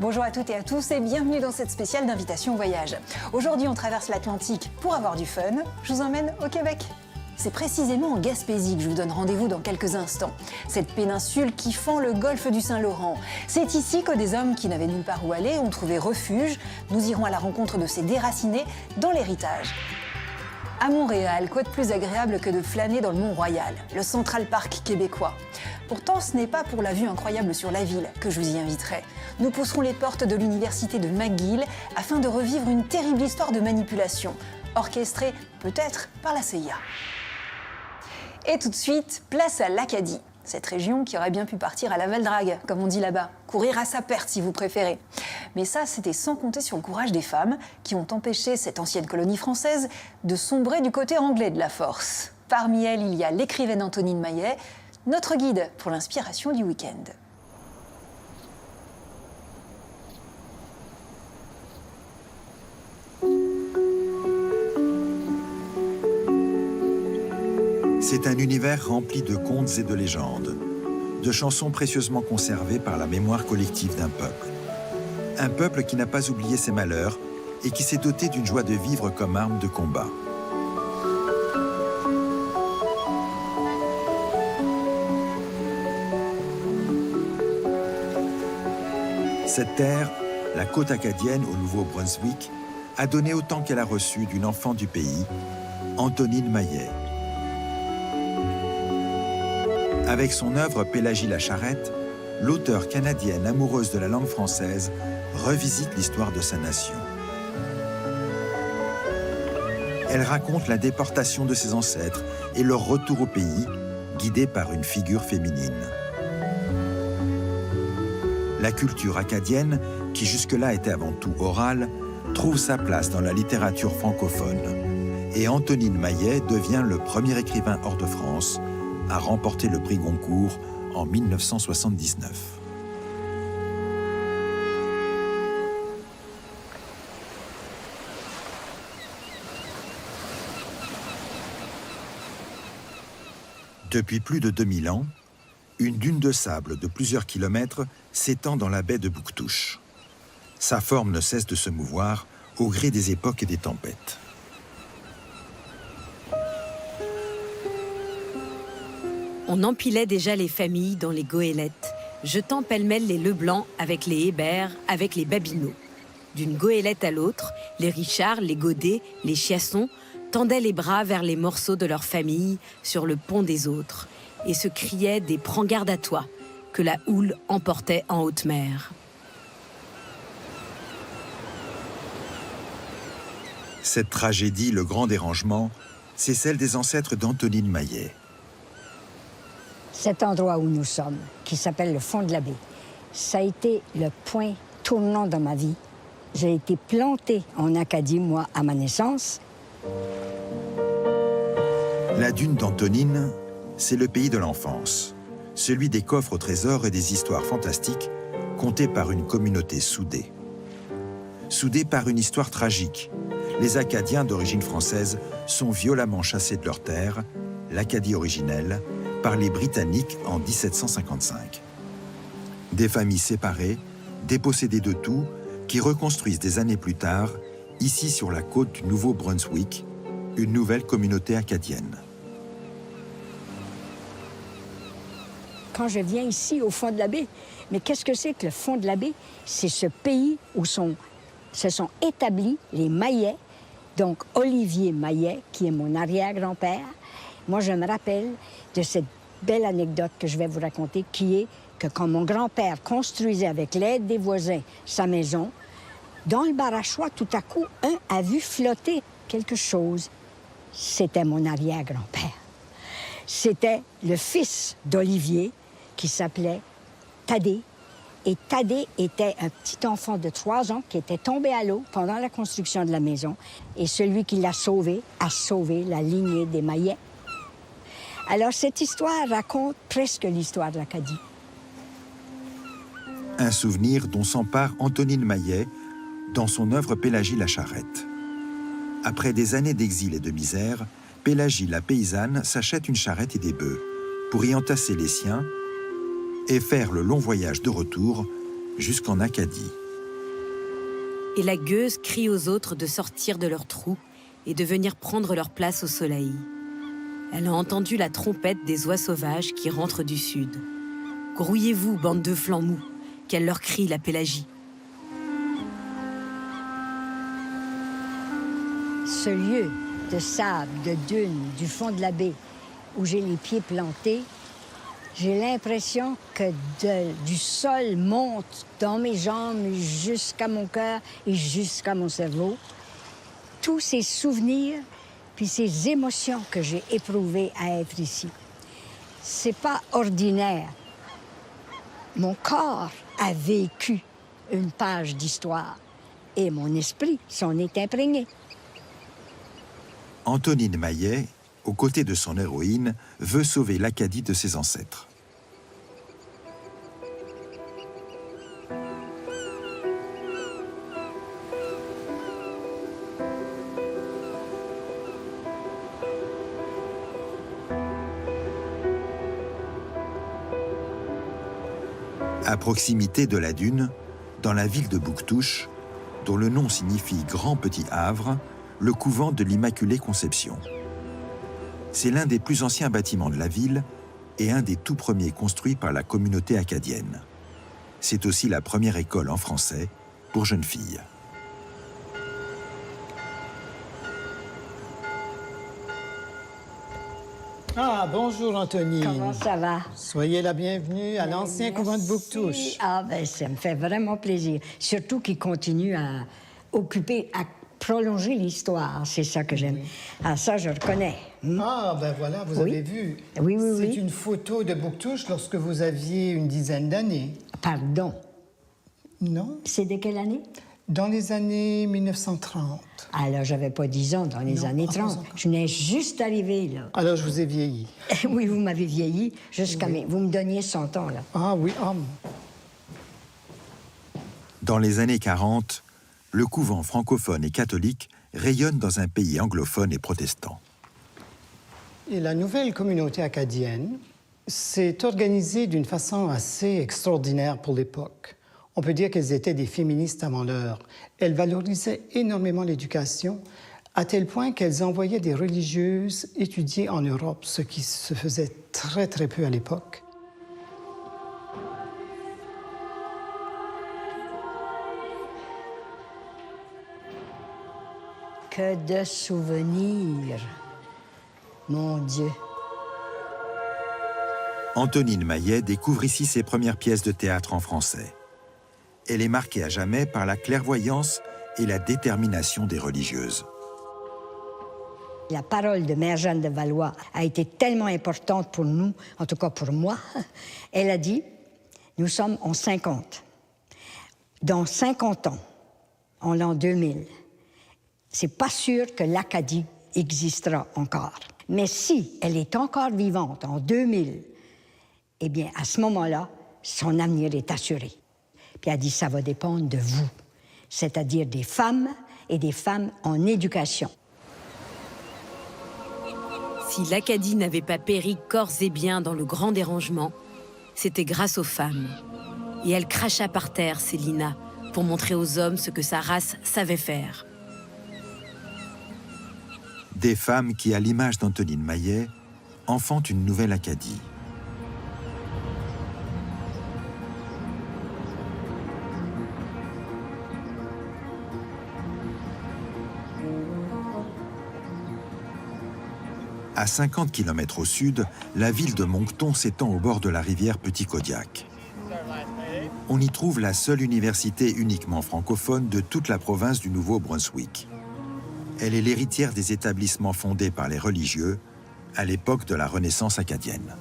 Bonjour à toutes et à tous et bienvenue dans cette spéciale d'invitation voyage. Aujourd'hui, on traverse l'Atlantique pour avoir du fun. Je vous emmène au Québec. C'est précisément en Gaspésie que je vous donne rendez-vous dans quelques instants. Cette péninsule qui fend le golfe du Saint-Laurent. C'est ici que des hommes qui n'avaient nulle part où aller ont trouvé refuge. Nous irons à la rencontre de ces déracinés dans l'héritage. À Montréal, quoi de plus agréable que de flâner dans le Mont-Royal, le Central Park québécois. Pourtant, ce n'est pas pour la vue incroyable sur la ville que je vous y inviterai. Nous pousserons les portes de l'université de McGill afin de revivre une terrible histoire de manipulation, orchestrée peut-être par la CIA. Et tout de suite, place à l'Acadie. Cette région qui aurait bien pu partir à la Val-Drague, comme on dit là-bas. Courir à sa perte, si vous préférez. Mais ça, c'était sans compter sur le courage des femmes qui ont empêché cette ancienne colonie française de sombrer du côté anglais de la force. Parmi elles, il y a l'écrivaine Antonine Maillet, notre guide pour l'inspiration du week-end. C'est un univers rempli de contes et de légendes, de chansons précieusement conservées par la mémoire collective d'un peuple. Un peuple qui n'a pas oublié ses malheurs et qui s'est doté d'une joie de vivre comme arme de combat. Cette terre, la côte acadienne au Nouveau-Brunswick, a donné autant qu'elle a reçu d'une enfant du pays, Antonine Maillet. Avec son œuvre Pélagie la Charrette, l'auteure canadienne amoureuse de la langue française revisite l'histoire de sa nation. Elle raconte la déportation de ses ancêtres et leur retour au pays, guidée par une figure féminine. La culture acadienne, qui jusque-là était avant tout orale, trouve sa place dans la littérature francophone. Et Antonine Maillet devient le premier écrivain hors de France à remporter le prix Goncourt en 1979. Depuis plus de 2000 ans, une dune de sable de plusieurs kilomètres s'étend dans la baie de Bouctouche. Sa forme ne cesse de se mouvoir au gré des époques et des tempêtes. On empilait déjà les familles dans les goélettes, jetant pêle-mêle les Leblanc avec les Hébert, avec les Babineaux. D'une goélette à l'autre, les Richard, les Godet, les Chiasson tendaient les bras vers les morceaux de leur famille sur le pont des autres et se criaient des « prends garde à toi » que la houle emportait en haute mer. Cette tragédie, le grand dérangement, c'est celle des ancêtres d'Antonine Maillet. Cet endroit où nous sommes, qui s'appelle le fond de la baie, ça a été le point tournant dans ma vie. J'ai été plantée en Acadie, moi, à ma naissance. La dune d'Antonine, c'est le pays de l'enfance, celui des coffres au trésor et des histoires fantastiques contées par une communauté soudée. Soudée par une histoire tragique. Les Acadiens d'origine française sont violemment chassés de leur terre, l'Acadie originelle, par les Britanniques en 1755. Des familles séparées, dépossédées de tout, qui reconstruisent des années plus tard, ici sur la côte du Nouveau-Brunswick, une nouvelle communauté acadienne. Quand je viens ici, au fond de la baie, mais qu'est-ce que c'est que le fond de la baie? C'est ce pays où se sont établis les Maillets, donc Olivier Maillet, qui est mon arrière-grand-père. Moi, je me rappelle de cette belle anecdote que je vais vous raconter, qui est que quand mon grand-père construisait avec l'aide des voisins sa maison, dans le barachois, tout à coup, un a vu flotter quelque chose. C'était mon arrière-grand-père. C'était le fils d'Olivier, qui s'appelait Thaddée. Et Thaddée était un petit enfant de 3 ans qui était tombé à l'eau pendant la construction de la maison. Et celui qui l'a sauvé a sauvé la lignée des Maillets. Alors, cette histoire raconte presque l'histoire de l'Acadie. Un souvenir dont s'empare Antonine Maillet dans son œuvre Pélagie la Charrette. Après des années d'exil et de misère, Pélagie la paysanne s'achète une charrette et des bœufs pour y entasser les siens et faire le long voyage de retour jusqu'en Acadie. Et la gueuse crie aux autres de sortir de leur trou et de venir prendre leur place au soleil. Elle a entendu la trompette des oies sauvages qui rentrent du sud. Grouillez-vous, bande de flancs mous, qu'elle leur crie la Pélagie. Ce lieu de sable, de dunes, du fond de la baie, où j'ai les pieds plantés, j'ai l'impression que du sol monte dans mes jambes jusqu'à mon cœur et jusqu'à mon cerveau. Tous ces souvenirs puis ces émotions que j'ai éprouvées à être ici. C'est pas ordinaire. Mon corps a vécu une page d'histoire et mon esprit s'en est imprégné. Antonine Maillet, aux côtés de son héroïne, veut sauver l'Acadie de ses ancêtres. À proximité de la dune, dans la ville de Bouctouche, dont le nom signifie Grand Petit Havre, le couvent de l'Immaculée Conception. C'est l'un des plus anciens bâtiments de la ville et un des tout premiers construits par la communauté acadienne. C'est aussi la première école en français pour jeunes filles. Ah, bonjour Antonine. Comment ça va? Soyez la bienvenue à l'ancien couvent de Bouctouche. Ah, ben ça me fait vraiment plaisir. Surtout qu'il continue à occuper, à prolonger l'histoire. C'est ça que j'aime. Ah, ça, je reconnais. Ah, ben voilà, vous avez vu. Oui, oui, C'est oui. une photo de Bouctouche lorsque vous aviez une dizaine d'années. Pardon. Non? C'est de quelle année? Dans les années 1930. Alors, j'avais pas 10 ans dans les Non, années pas 30. encore. Je venais juste d'arriver, là. Alors, je vous ai vieilli. Oui, vous m'avez vieilli jusqu'à... Vous me donniez 100 ans, là. Ah oui, Dans les années 40, le couvent francophone et catholique rayonne dans un pays anglophone et protestant. Et la nouvelle communauté acadienne s'est organisée d'une façon assez extraordinaire pour l'époque. On peut dire qu'elles étaient des féministes avant l'heure. Elles valorisaient énormément l'éducation, à tel point qu'elles envoyaient des religieuses étudier en Europe, ce qui se faisait très, très peu à l'époque. Que de souvenirs. Mon Dieu. Antonine Maillet découvre ici ses premières pièces de théâtre en français. Elle est marquée à jamais par la clairvoyance et la détermination des religieuses. La parole de Mère Jeanne de Valois a été tellement importante pour nous, en tout cas pour moi. Elle a dit, nous sommes en 50. Dans 50 ans, en l'an 2000, c'est pas sûr que l'Acadie existera encore. Mais si elle est encore vivante en 2000, eh bien, à ce moment-là, son avenir est assuré. Puis elle a dit, ça va dépendre de vous, c'est-à-dire des femmes et des femmes en éducation. Si l'Acadie n'avait pas péri corps et biens dans le grand dérangement, c'était grâce aux femmes. Et elle cracha par terre, Célina, pour montrer aux hommes ce que sa race savait faire. Des femmes qui, à l'image d'Antonine Maillet, enfantent une nouvelle Acadie. À 50 km au sud, la ville de Moncton s'étend au bord de la rivière Petit-Kodiak. On y trouve la seule université uniquement francophone de toute la province du Nouveau-Brunswick. Elle est l'héritière des établissements fondés par les religieux à l'époque de la Renaissance acadienne.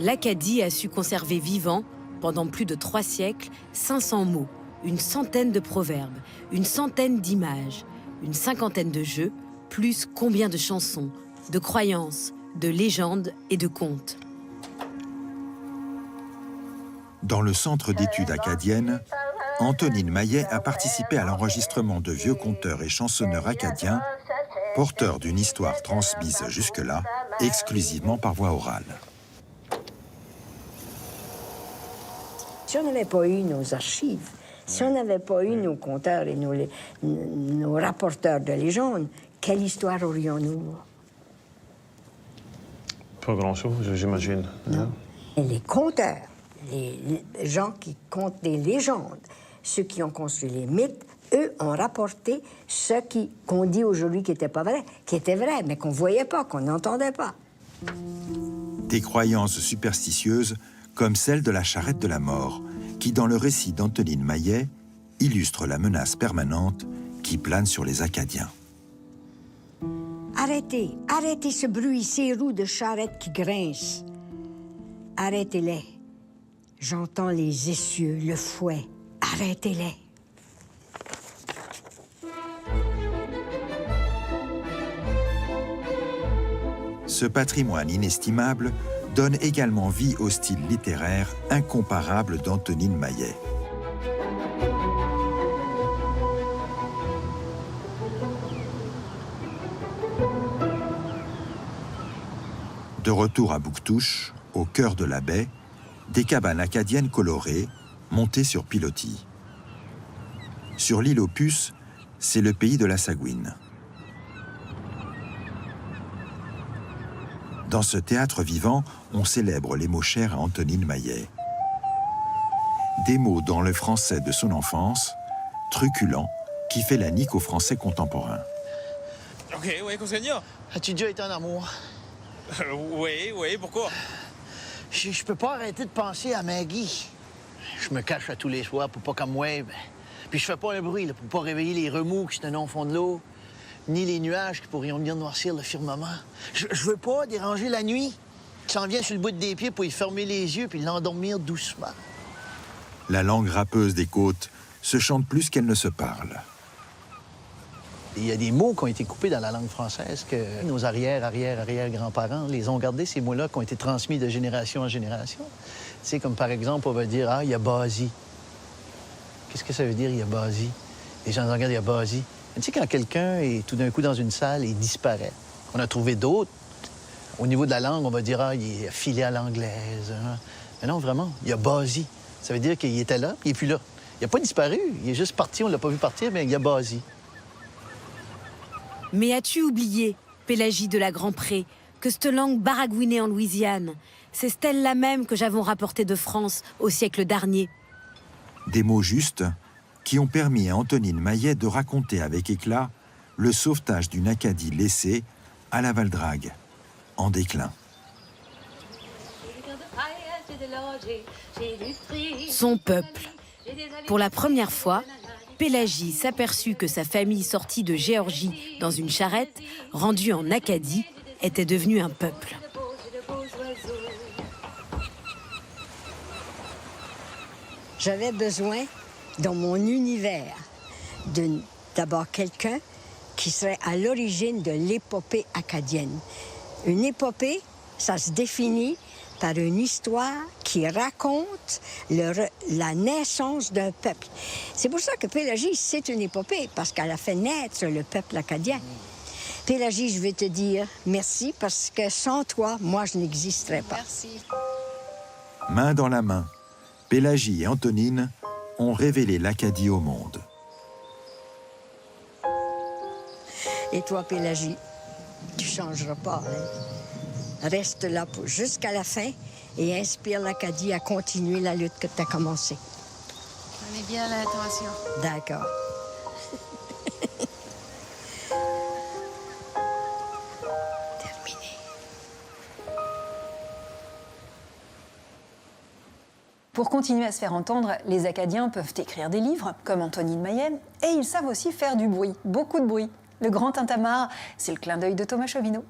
L'Acadie a su conserver vivant, pendant plus de 3 siècles, 500 mots, une centaine de proverbes, une centaine d'images, une cinquantaine de jeux, plus combien de chansons, de croyances, de légendes et de contes. Dans le centre d'études acadiennes, Antonine Maillet a participé à l'enregistrement de vieux conteurs et chansonneurs acadiens, porteurs d'une histoire transmise jusque-là exclusivement par voie orale. Si on n'avait pas eu nos archives, si on n'avait pas eu nos conteurs et nos rapporteurs de légendes, quelle histoire aurions-nous? Pas grand-chose, j'imagine. Non. Et les conteurs, les gens qui content des légendes, ceux qui ont construit les mythes, eux ont rapporté ce qu'on dit aujourd'hui qui n'était pas vrai, qui était vrai, mais qu'on ne voyait pas, qu'on n'entendait pas. Des croyances superstitieuses comme celle de la charrette de la mort, qui, dans le récit d'Antonine Maillet, illustre la menace permanente qui plane sur les Acadiens. Arrêtez, arrêtez ce bruit, ces roues de charrette qui grincent. Arrêtez-les. J'entends les essieux, le fouet. Arrêtez-les. Ce patrimoine inestimable donne également vie au style littéraire incomparable d'Antonine Maillet. De retour à Bouctouche, au cœur de la baie, des cabanes acadiennes colorées, montées sur pilotis. Sur l'île aux Puces, c'est le pays de la sagouine. Dans ce théâtre vivant, on célèbre les mots chers à Antonine Maillet. Des mots dans le français de son enfance, truculent, qui fait la nique au français contemporain. Ok, oui, Conseigneur. As-tu déjà été en amour? Oui, pourquoi? Je peux pas arrêter de penser à Maggie. Je me cache à tous les soirs pour pas qu'elle me wave. Puis je fais pas un bruit là, pour pas réveiller les remous qui se tenaient au fond de l'eau, ni les nuages qui pourraient venir noircir le firmament. Je veux pas déranger la nuit, qui s'en vient sur le bout des pieds pour y fermer les yeux puis l'endormir doucement. La langue râpeuse des côtes se chante plus qu'elle ne se parle. Il y a des mots qui ont été coupés dans la langue française que nos arrière-grands-parents les ont gardés, ces mots-là qui ont été transmis de génération en génération. Tu sais, comme par exemple, on va dire « Ah, il y a Basie ». Qu'est-ce que ça veut dire, il y a Basie? Les gens regardent, il y a Basie. Tu sais, quand quelqu'un est tout d'un coup dans une salle et disparaît, on a trouvé d'autres. Au niveau de la langue, on va dire « Ah, il est filé à l'anglaise hein. ». Mais non, vraiment, il y a Basie. Ça veut dire qu'il était là, puis il n'est plus là. Il n'a pas disparu, il est juste parti, on ne l'a pas vu partir, mais il y a Basie. Mais as-tu oublié, Pélagie de la Grand-Pré, que cette langue baragouinée en Louisiane, c'est celle-là même que j'avons rapportée de France au siècle dernier. Des mots justes qui ont permis à Antonine Maillet de raconter avec éclat le sauvetage d'une Acadie laissée à la Val-Drague, en déclin. Son peuple. Pour la première fois, Pélagie s'aperçut que sa famille sortie de Géorgie dans une charrette, rendue en Acadie, était devenue un peuple. J'avais besoin, dans mon univers, d'abord quelqu'un qui serait à l'origine de l'épopée acadienne. Une épopée, ça se définit par une histoire qui raconte la naissance d'un peuple. C'est pour ça que Pélagie, c'est une épopée, parce qu'elle a fait naître le peuple acadien. Pélagie, je vais te dire merci, parce que sans toi, moi, je n'existerais pas. Merci. Main dans la main, Pélagie et Antonine ont révélé l'Acadie au monde. Et toi, Pélagie, tu ne changeras pas, hein? Reste là jusqu'à la fin et inspire l'Acadie à continuer la lutte que tu as commencée. On est bien à l'intention. D'accord. Terminé. Pour continuer à se faire entendre, les Acadiens peuvent écrire des livres, comme Antonine Maillet, et ils savent aussi faire du bruit, beaucoup de bruit. Le grand tintamarre, c'est le clin d'œil de Thomas Chauvineau.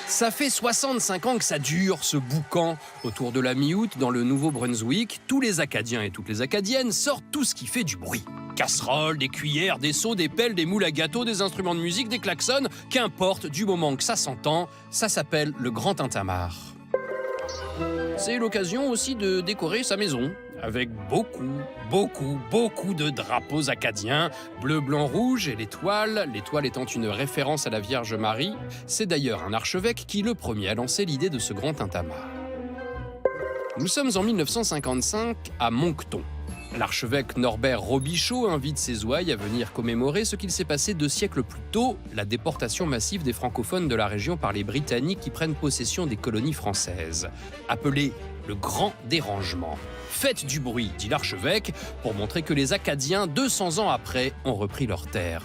Ça fait 65 ans que ça dure, ce boucan. Autour de la mi-août, dans le Nouveau-Brunswick, tous les Acadiens et toutes les Acadiennes sortent tout ce qui fait du bruit. Casseroles, des cuillères, des seaux, des pelles, des moules à gâteaux, des instruments de musique, des klaxons, qu'importe, du moment que ça s'entend, ça s'appelle le grand tintamarre. C'est l'occasion aussi de décorer sa maison, avec beaucoup de drapeaux acadiens, bleu, blanc, rouge et l'étoile étant une référence à la Vierge Marie. C'est d'ailleurs un archevêque qui le premier a lancé l'idée de ce grand tintamarre. Nous sommes en 1955 à Moncton. L'archevêque Norbert Robichaud invite ses ouailles à venir commémorer ce qu'il s'est passé 2 siècles plus tôt, la déportation massive des francophones de la région par les Britanniques qui prennent possession des colonies françaises. Appelé le Grand Dérangement. Faites du bruit, dit l'archevêque, pour montrer que les Acadiens, 200 ans après, ont repris leurs terres.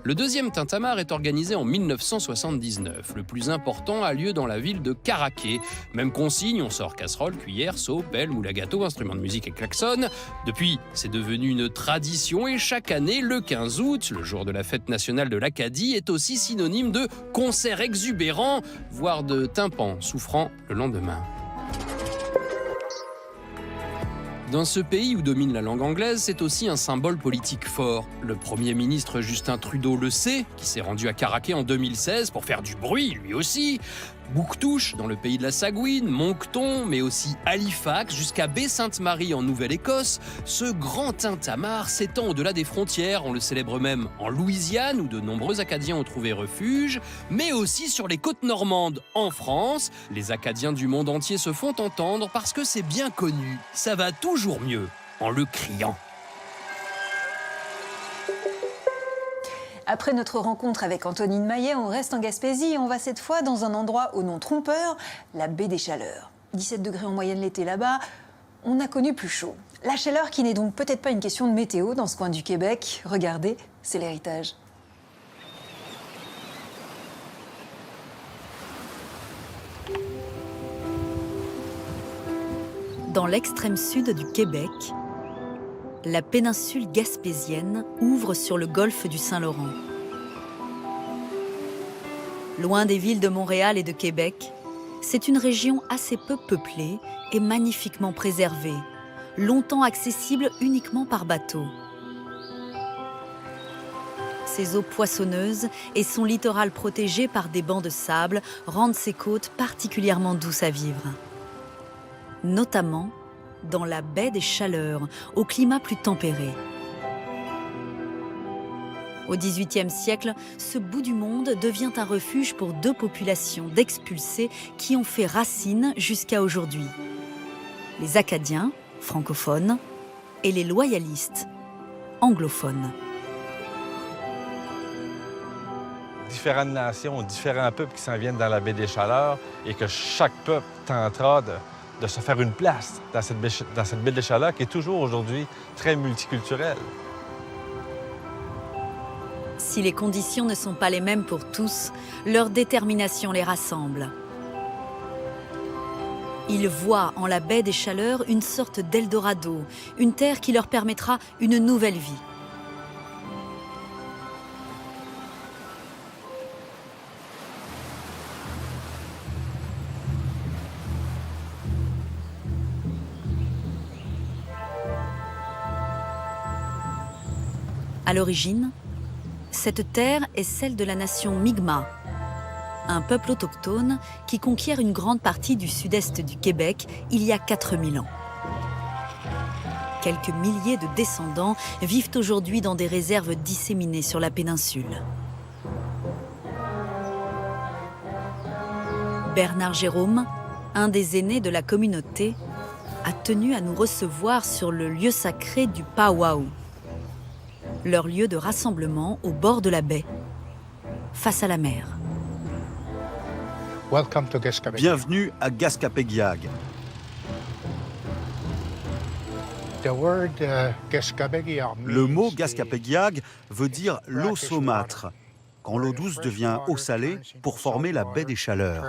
Le deuxième tintamarre est organisé en 1979. Le plus important a lieu dans la ville de Caraquet. Même consigne, on sort casserole, cuillère, seau, pelle, moule à gâteau, instruments de musique et klaxon. Depuis, c'est devenu une tradition et chaque année, le 15 août, le jour de la fête nationale de l'Acadie, est aussi synonyme de concert exubérant, voire de tympan souffrant le lendemain. Dans ce pays où domine la langue anglaise, c'est aussi un symbole politique fort. Le Premier ministre Justin Trudeau le sait, qui s'est rendu à Caraquet en 2016 pour faire du bruit, lui aussi. Bouctouche, dans le pays de la Sagouine, Moncton, mais aussi Halifax, jusqu'à Baie-Sainte-Marie en Nouvelle-Écosse. Ce grand tintamarre s'étend au-delà des frontières. On le célèbre même en Louisiane, où de nombreux Acadiens ont trouvé refuge, mais aussi sur les côtes normandes. En France, les Acadiens du monde entier se font entendre parce que c'est bien connu. Ça va toujours mieux en le criant. Après notre rencontre avec Antonine Maillet, on reste en Gaspésie et on va cette fois dans un endroit au nom trompeur, la baie des Chaleurs. 17 degrés en moyenne l'été là-bas, on a connu plus chaud. La chaleur qui n'est donc peut-être pas une question de météo dans ce coin du Québec. Regardez, c'est l'héritage. Dans l'extrême sud du Québec, la péninsule gaspésienne ouvre sur le golfe du Saint-Laurent. Loin des villes de Montréal et de Québec, c'est une région assez peu peuplée et magnifiquement préservée, longtemps accessible uniquement par bateau. Ses eaux poissonneuses et son littoral protégé par des bancs de sable rendent ses côtes particulièrement douces à vivre. Notamment dans la baie des Chaleurs, au climat plus tempéré. Au XVIIIe siècle, ce bout du monde devient un refuge pour 2 populations d'expulsés qui ont fait racine jusqu'à aujourd'hui. Les Acadiens, francophones, et les loyalistes, anglophones. Différentes nations, différents peuples qui s'en viennent dans la baie des Chaleurs et que chaque peuple tentera de se faire une place dans cette baie des Chaleurs qui est toujours aujourd'hui très multiculturelle. Si les conditions ne sont pas les mêmes pour tous, leur détermination les rassemble. Ils voient en la baie des Chaleurs une sorte d'Eldorado, une terre qui leur permettra une nouvelle vie. À l'origine, cette terre est celle de la nation Mi'kmaq, un peuple autochtone qui conquiert une grande partie du sud-est du Québec il y a 4000 ans. Quelques milliers de descendants vivent aujourd'hui dans des réserves disséminées sur la péninsule. Bernard Jérôme, un des aînés de la communauté, a tenu à nous recevoir sur le lieu sacré du Powwow, leur lieu de rassemblement au bord de la baie, face à la mer. Bienvenue à Gaskapégiag. Le mot Gaskapégiag veut dire l'eau saumâtre, quand l'eau douce devient eau salée pour former la baie des Chaleurs.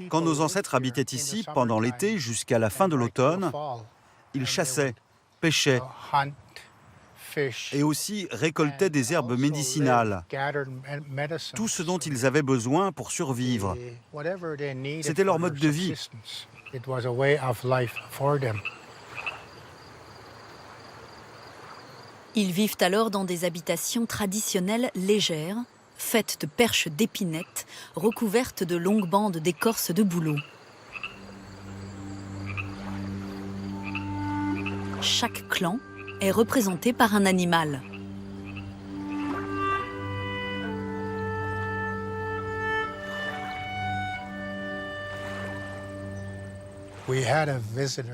Quand nos ancêtres habitaient ici pendant l'été jusqu'à la fin de l'automne, ils chassaient, pêchaient et aussi récoltaient des herbes médicinales, tout ce dont ils avaient besoin pour survivre. C'était leur mode de vie. Ils vivent alors dans des habitations traditionnelles légères, faites de perches d'épinettes, recouvertes de longues bandes d'écorce de bouleau. Chaque clan est représenté par un animal.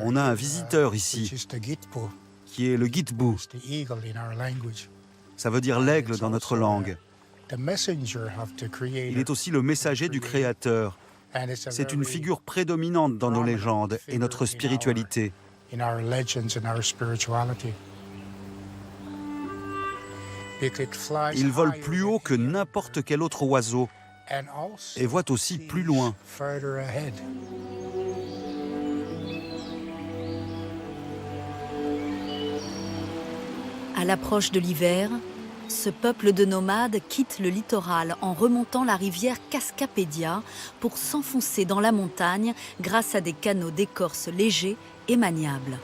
On a un visiteur ici, qui est le Gitbu. Ça veut dire l'aigle dans notre langue. Il est aussi le messager du Créateur. C'est une figure prédominante dans nos légendes et notre spiritualité. Il vole plus haut que n'importe quel autre oiseau et voit aussi plus loin. À l'approche de l'hiver, ce peuple de nomades quitte le littoral en remontant la rivière Cascapédia pour s'enfoncer dans la montagne grâce à des canaux d'écorce légers et maniables.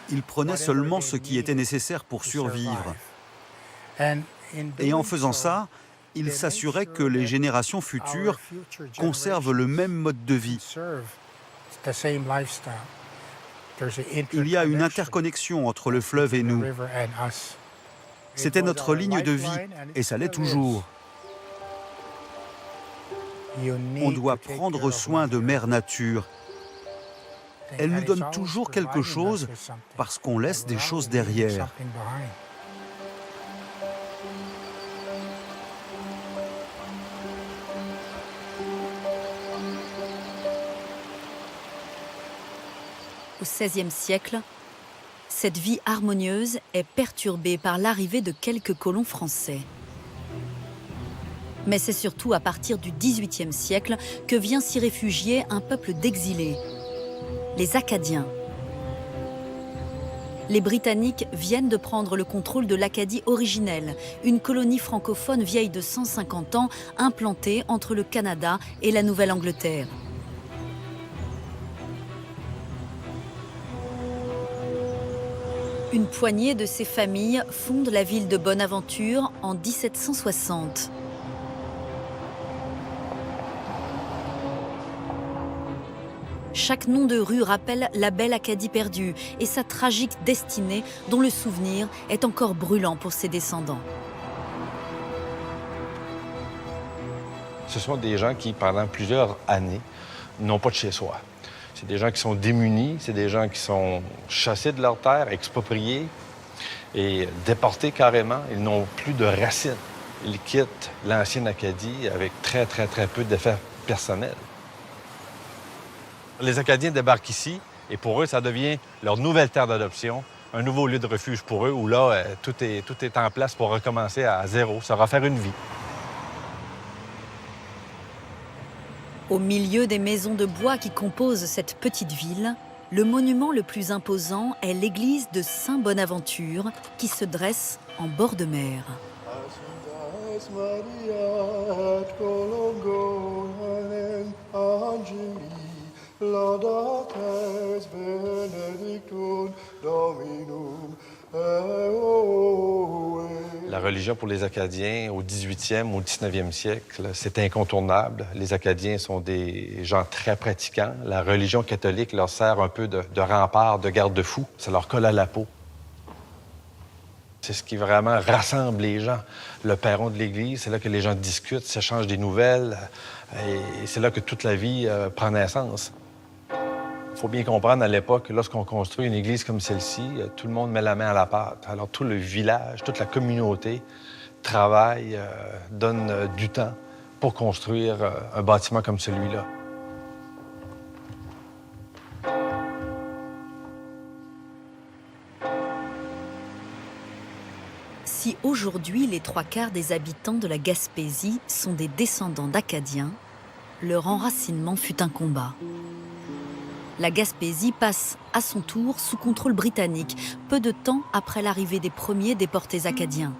Ils prenaient seulement ce qui était nécessaire pour survivre. Et en faisant ça, ils s'assuraient que les générations futures conservent le même mode de vie. Il y a une interconnexion entre le fleuve et nous. C'était notre ligne de vie, et ça l'est toujours. On doit prendre soin de Mère Nature. Elle nous donne toujours quelque chose parce qu'on laisse des choses derrière. Au XVIe siècle, cette vie harmonieuse est perturbée par l'arrivée de quelques colons français. Mais c'est surtout à partir du XVIIIe siècle que vient s'y réfugier un peuple d'exilés, les Acadiens. Les Britanniques viennent de prendre le contrôle de l'Acadie originelle, une colonie francophone vieille de 150 ans implantée entre le Canada et la Nouvelle-Angleterre. Une poignée de ces familles fondent la ville de Bonaventure en 1760. Chaque nom de rue rappelle la belle Acadie perdue et sa tragique destinée dont le souvenir est encore brûlant pour ses descendants. Ce sont des gens qui, pendant plusieurs années, n'ont pas de chez soi. C'est des gens qui sont démunis, c'est des gens qui sont chassés de leur terre, expropriés et déportés carrément. Ils n'ont plus de racines. Ils quittent l'ancienne Acadie avec très peu d'effets personnels. Les Acadiens débarquent ici et pour eux, ça devient leur nouvelle terre d'adoption, un nouveau lieu de refuge pour eux où là, tout est en place pour recommencer à zéro, se refaire une vie. Au milieu des maisons de bois qui composent cette petite ville, le monument le plus imposant est l'église de Saint-Bonaventure qui se dresse en bord de mer. La religion pour les Acadiens au 18e, au 19e siècle, c'est incontournable. Les Acadiens sont des gens très pratiquants. La religion catholique leur sert un peu de rempart, de garde-fou. Ça leur colle à la peau. C'est ce qui vraiment rassemble les gens. Le perron de l'Église, c'est là que les gens discutent, s'échangent des nouvelles. Et c'est là que toute la vie prend naissance. Il faut bien comprendre, à l'époque, lorsqu'on construit une église comme celle-ci, tout le monde met la main à la pâte. Alors tout le village, toute la communauté travaille, donne du temps pour construire un bâtiment comme celui-là. Si aujourd'hui les 3/4 des habitants de la Gaspésie sont des descendants d'Acadiens, leur enracinement fut un combat. La Gaspésie passe à son tour sous contrôle britannique, peu de temps après l'arrivée des premiers déportés acadiens.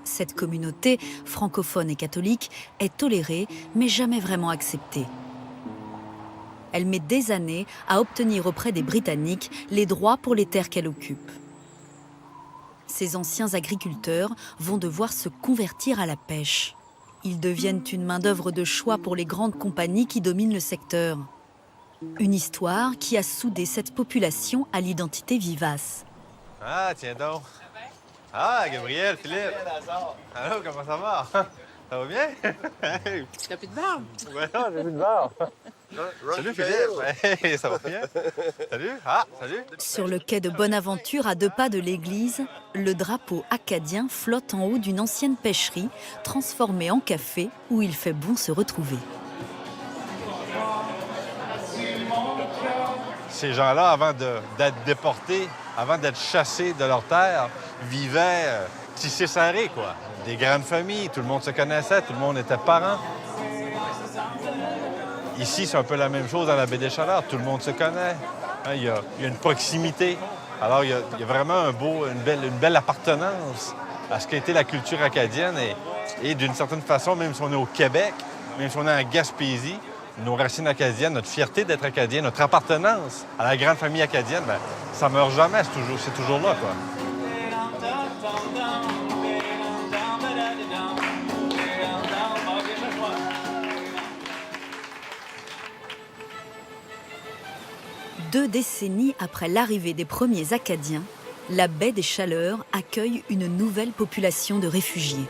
Cette communauté, francophone et catholique, est tolérée, mais jamais vraiment acceptée. Elle met des années à obtenir auprès des Britanniques les droits pour les terres qu'elle occupe. Ces anciens agriculteurs vont devoir se convertir à la pêche. Ils deviennent une main-d'œuvre de choix pour les grandes compagnies qui dominent le secteur. Une histoire qui a soudé cette population à l'identité vivace. Ah, tiens donc. Ah, Gabriel, Philippe. Allô, comment ça va? Ça va bien? T'as plus de barbe? Ouais, non, j'ai plus de barbe. Salut, Philippe. Hey, ça va bien? Salut. Ah, salut. Sur le quai de Bonaventure, à 2 pas de l'église, le drapeau acadien flotte en haut d'une ancienne pêcherie, transformée en café, où il fait bon se retrouver. Ces gens-là, avant d'être déportés, avant d'être chassés de leur terre, vivaient tissés serrés, quoi. Des grandes familles, tout le monde se connaissait, tout le monde était parents. Ici, c'est un peu la même chose dans la baie des Chaleurs, tout le monde se connaît. Hein, il y a une proximité. Alors, il y a vraiment une belle appartenance à ce qu'a été la culture acadienne. Et d'une certaine façon, même si on est au Québec, même si on est en Gaspésie, nos racines acadiennes, notre fierté d'être acadien, notre appartenance à la grande famille acadienne, bien, ça ne meurt jamais, c'est toujours là, quoi. Deux décennies après l'arrivée des premiers Acadiens, la baie des Chaleurs accueille une nouvelle population de réfugiés.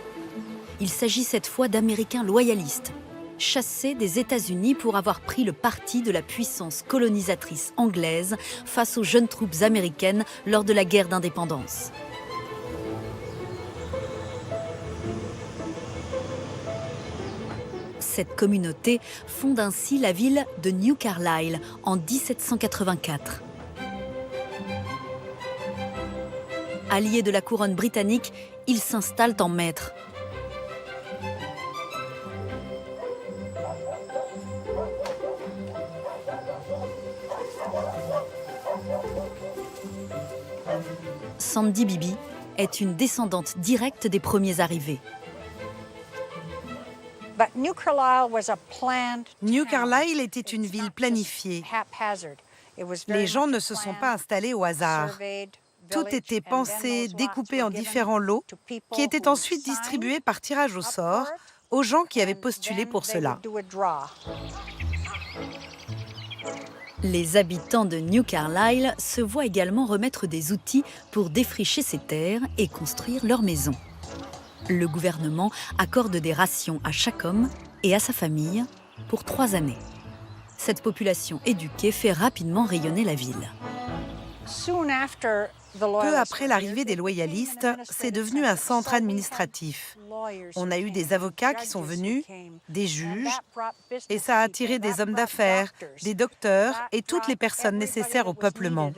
Il s'agit cette fois d'Américains loyalistes, chassés des États-Unis pour avoir pris le parti de la puissance colonisatrice anglaise face aux jeunes troupes américaines lors de la guerre d'indépendance. Cette communauté fonde ainsi la ville de New Carlisle en 1784. Alliés de la couronne britannique, ils s'installent en maîtres. Sandy Bibi est une descendante directe des premiers arrivés. New Carlisle était une ville planifiée. Les gens ne se sont pas installés au hasard. Tout était pensé, découpé en différents lots, qui étaient ensuite distribués par tirage au sort aux gens qui avaient postulé pour cela. Les habitants de New Carlisle se voient également remettre des outils pour défricher ces terres et construire leurs maisons. Le gouvernement accorde des rations à chaque homme et à sa famille pour 3 années. Cette population éduquée fait rapidement rayonner la ville. Peu après l'arrivée des loyalistes, c'est devenu un centre administratif. On a eu des avocats qui sont venus, des juges, et ça a attiré des hommes d'affaires, des docteurs et toutes les personnes nécessaires au peuplement.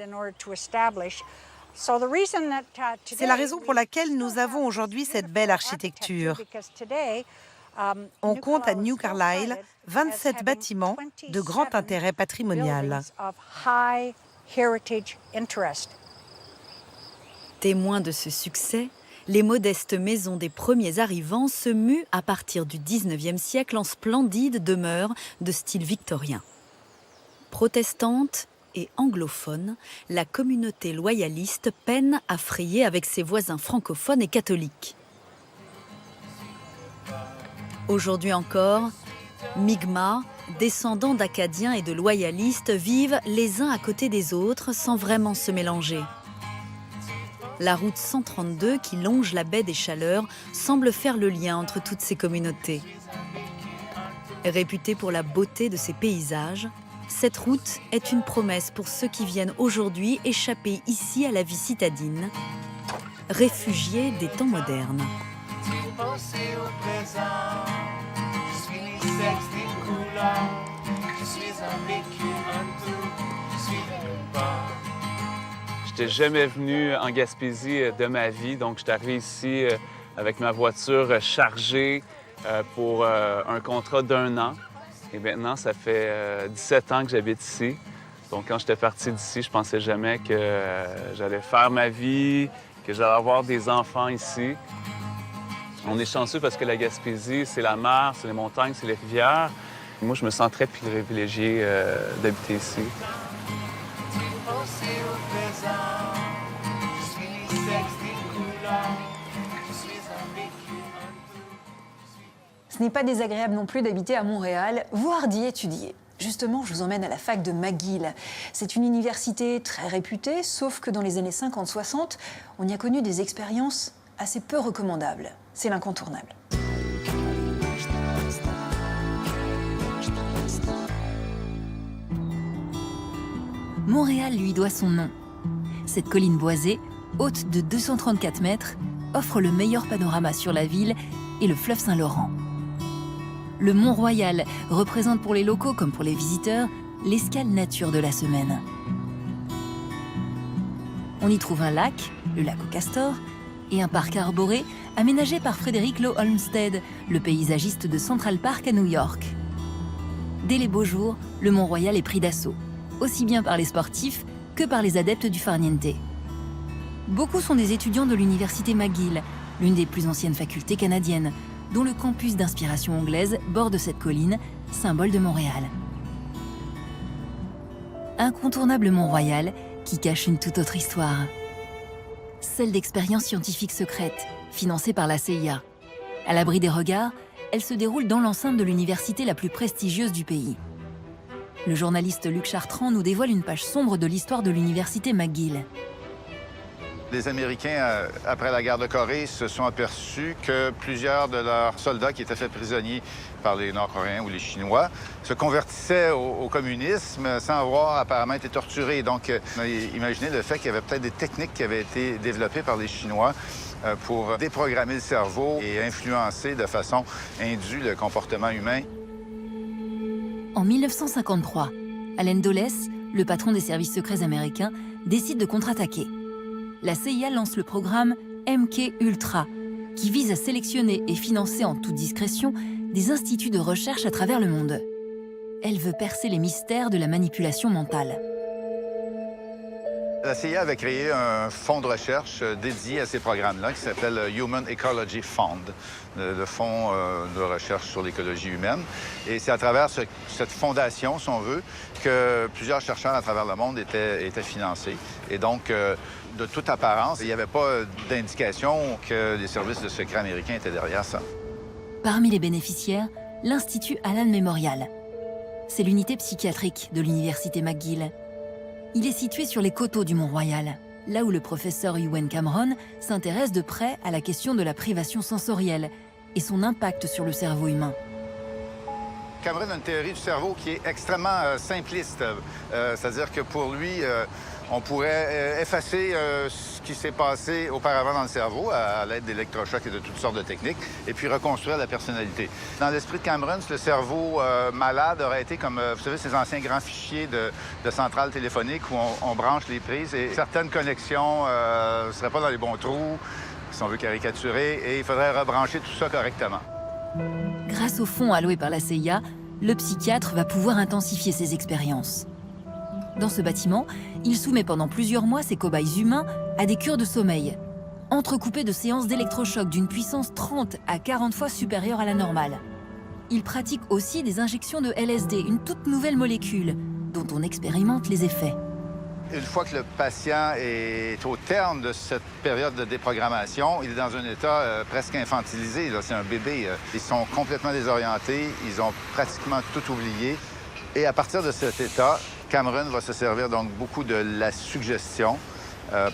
C'est la raison pour laquelle nous avons aujourd'hui cette belle architecture. On compte à New Carlisle 27 bâtiments de grand intérêt patrimonial. Témoins de ce succès, les modestes maisons des premiers arrivants se muent à partir du 19e siècle en splendides demeures de style victorien. Protestante et anglophone, la communauté loyaliste peine à frayer avec ses voisins francophones et catholiques. Aujourd'hui encore, Mi'kmaq, descendants d'Acadiens et de loyalistes, vivent les uns à côté des autres sans vraiment se mélanger. La route 132 qui longe la baie des Chaleurs semble faire le lien entre toutes ces communautés. Réputée pour la beauté de ses paysages, cette route est une promesse pour ceux qui viennent aujourd'hui échapper ici à la vie citadine, réfugiés des temps modernes. Je n'étais jamais venu en Gaspésie de ma vie, donc je suis arrivé ici avec ma voiture chargée pour un contrat d'1 an. Et maintenant, ça fait 17 ans que j'habite ici. Donc quand j'étais parti d'ici, je pensais jamais que j'allais faire ma vie, que j'allais avoir des enfants ici. On est chanceux parce que la Gaspésie, c'est la mer, c'est les montagnes, c'est les rivières. Moi, je me sens très privilégié d'habiter ici. Ce n'est pas désagréable non plus d'habiter à Montréal, voire d'y étudier. Justement, je vous emmène à la fac de McGill. C'est une université très réputée, sauf que dans les années 50-60, on y a connu des expériences assez peu recommandables. C'est l'incontournable. Montréal lui doit son nom. Cette colline boisée, haute de 234 mètres, offre le meilleur panorama sur la ville et le fleuve Saint-Laurent. Le Mont-Royal représente pour les locaux comme pour les visiteurs l'escale nature de la semaine. On y trouve un lac, le lac aux castors, et un parc arboré aménagé par Frédéric Law Olmsted, le paysagiste de Central Park à New York. Dès les beaux jours, le Mont-Royal est pris d'assaut, aussi bien par les sportifs que par les adeptes du farniente. Beaucoup sont des étudiants de l'université McGill, l'une des plus anciennes facultés canadiennes, dont le campus d'inspiration anglaise borde cette colline, symbole de Montréal. Incontournable Mont-Royal qui cache une toute autre histoire. Celle d'expériences scientifiques secrètes, financées par la CIA. À l'abri des regards, elle se déroule dans l'enceinte de l'université la plus prestigieuse du pays. Le journaliste Luc Chartrand nous dévoile une page sombre de l'histoire de l'université McGill. Les Américains, après la guerre de Corée, se sont aperçus que plusieurs de leurs soldats qui étaient faits prisonniers par les Nord-Coréens ou les Chinois se convertissaient au communisme sans avoir apparemment été torturés. Donc, on a imaginé le fait qu'il y avait peut-être des techniques qui avaient été développées par les Chinois pour déprogrammer le cerveau et influencer de façon indue le comportement humain. En 1953, Allen Dulles, le patron des services secrets américains, décide de contre-attaquer. La CIA lance le programme MK Ultra, qui vise à sélectionner et financer en toute discrétion des instituts de recherche à travers le monde. Elle veut percer les mystères de la manipulation mentale. La CIA avait créé un fonds de recherche dédié à ces programmes-là qui s'appelle Human Ecology Fund, le fonds de recherche sur l'écologie humaine. Et c'est à travers cette fondation, si on veut, que plusieurs chercheurs à travers le monde étaient financés. Et donc, de toute apparence, il n'y avait pas d'indication que les services de secret américains étaient derrière ça. Parmi les bénéficiaires, l'Institut Allen Memorial. C'est l'unité psychiatrique de l'université McGill. Il est situé sur les coteaux du Mont-Royal, là où le professeur Ewen Cameron s'intéresse de près à la question de la privation sensorielle et son impact sur le cerveau humain. Cameron a une théorie du cerveau qui est extrêmement simpliste. C'est-à-dire que pour lui, on pourrait effacer ce qui s'est passé auparavant dans le cerveau à l'aide d'électrochocs et de toutes sortes de techniques, et puis reconstruire la personnalité. Dans l'esprit de Cameron, le cerveau malade aurait été comme, vous savez, ces anciens grands fichiers de centrales téléphoniques où on branche les prises et certaines connexions ne seraient pas dans les bons trous, si on veut caricaturer, et il faudrait rebrancher tout ça correctement. Grâce au fonds alloué par la CIA, le psychiatre va pouvoir intensifier ses expériences. Dans ce bâtiment, il soumet pendant plusieurs mois ses cobayes humains à des cures de sommeil, entrecoupées de séances d'électrochocs d'une puissance 30 à 40 fois supérieure à la normale. Il pratique aussi des injections de LSD, une toute nouvelle molécule, dont on expérimente les effets. Une fois que le patient est au terme de cette période de déprogrammation, il est dans un état presque infantilisé. C'est un bébé. Ils sont complètement désorientés, ils ont pratiquement tout oublié. Et à partir de cet état, Cameron va se servir donc beaucoup de la suggestion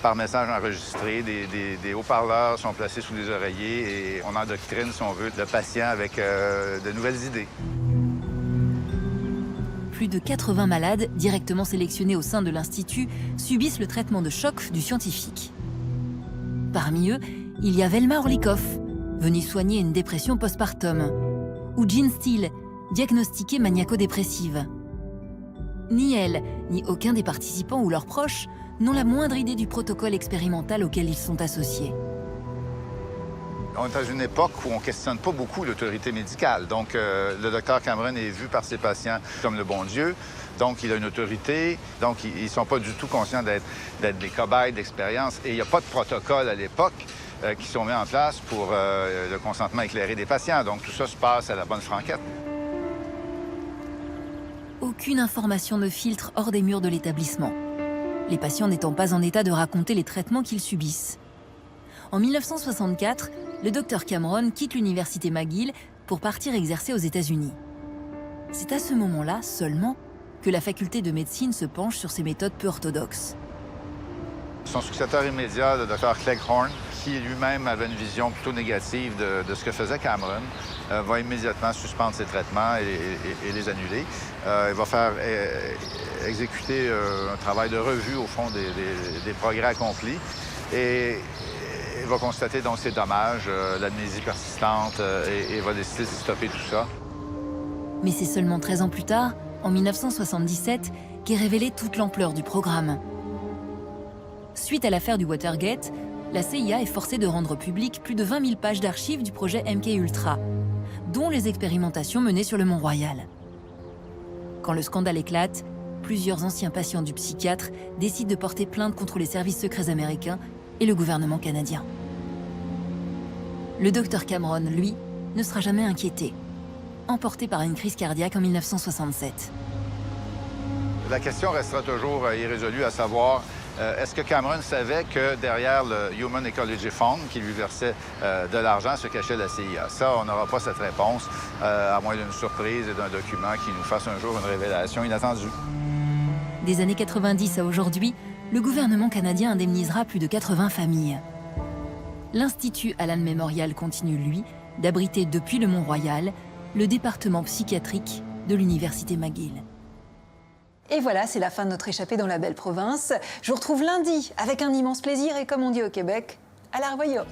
par message enregistré. Des haut-parleurs sont placés sous les oreillers et on endoctrine, si on veut, le patient avec de nouvelles idées. Plus de 80 malades, directement sélectionnés au sein de l'Institut, subissent le traitement de choc du scientifique. Parmi eux, il y a Velma Orlikoff, venue soigner une dépression postpartum, ou Jean Steele, diagnostiquée maniaco-dépressive. Ni elle, ni aucun des participants ou leurs proches n'ont la moindre idée du protocole expérimental auquel ils sont associés. On est dans une époque où on ne questionne pas beaucoup l'autorité médicale. Donc, le docteur Cameron est vu par ses patients comme le bon Dieu. Donc, il a une autorité. Donc, ils ne sont pas du tout conscients d'être des cobayes d'expérience. Et il n'y a pas de protocole à l'époque qui sont mis en place pour le consentement éclairé des patients. Donc, tout ça se passe à la bonne franquette. aucune information ne filtre hors des murs de l'établissement, les patients n'étant pas en état de raconter les traitements qu'ils subissent. En 1964, le docteur Cameron quitte l'université McGill pour partir exercer aux États-Unis. C'est à ce moment-là seulement que la faculté de médecine se penche sur ces méthodes peu orthodoxes. Son successeur immédiat, le Dr. Cleghorn, qui lui-même avait une vision plutôt négative de ce que faisait Cameron, va immédiatement suspendre ses traitements et les annuler. Il va faire exécuter un travail de revue, au fond, des progrès accomplis. Et il va constater donc ces dommages, l'amnésie persistante, et va décider de stopper tout ça. Mais c'est seulement 13 ans plus tard, en 1977, qu'est révélée toute l'ampleur du programme. Suite à l'affaire du Watergate, la CIA est forcée de rendre public plus de 20 000 pages d'archives du projet MKUltra, dont les expérimentations menées sur le Mont-Royal. Quand le scandale éclate, plusieurs anciens patients du psychiatre décident de porter plainte contre les services secrets américains et le gouvernement canadien. Le docteur Cameron, lui, ne sera jamais inquiété, emporté par une crise cardiaque en 1967. La question restera toujours irrésolue, à savoir, est-ce que Cameron savait que derrière le Human Ecology Fund, qui lui versait de l'argent, se cachait la CIA? Ça, on n'aura pas cette réponse, à moins d'une surprise et d'un document qui nous fasse un jour une révélation inattendue. Des années 90 à aujourd'hui, le gouvernement canadien indemnisera plus de 80 familles. L'Institut Allan Memorial continue, lui, d'abriter depuis le Mont-Royal le département psychiatrique de l'université McGill. Et voilà, c'est la fin de notre échappée dans la belle province. Je vous retrouve lundi avec un immense plaisir et comme on dit au Québec, à la revoyure.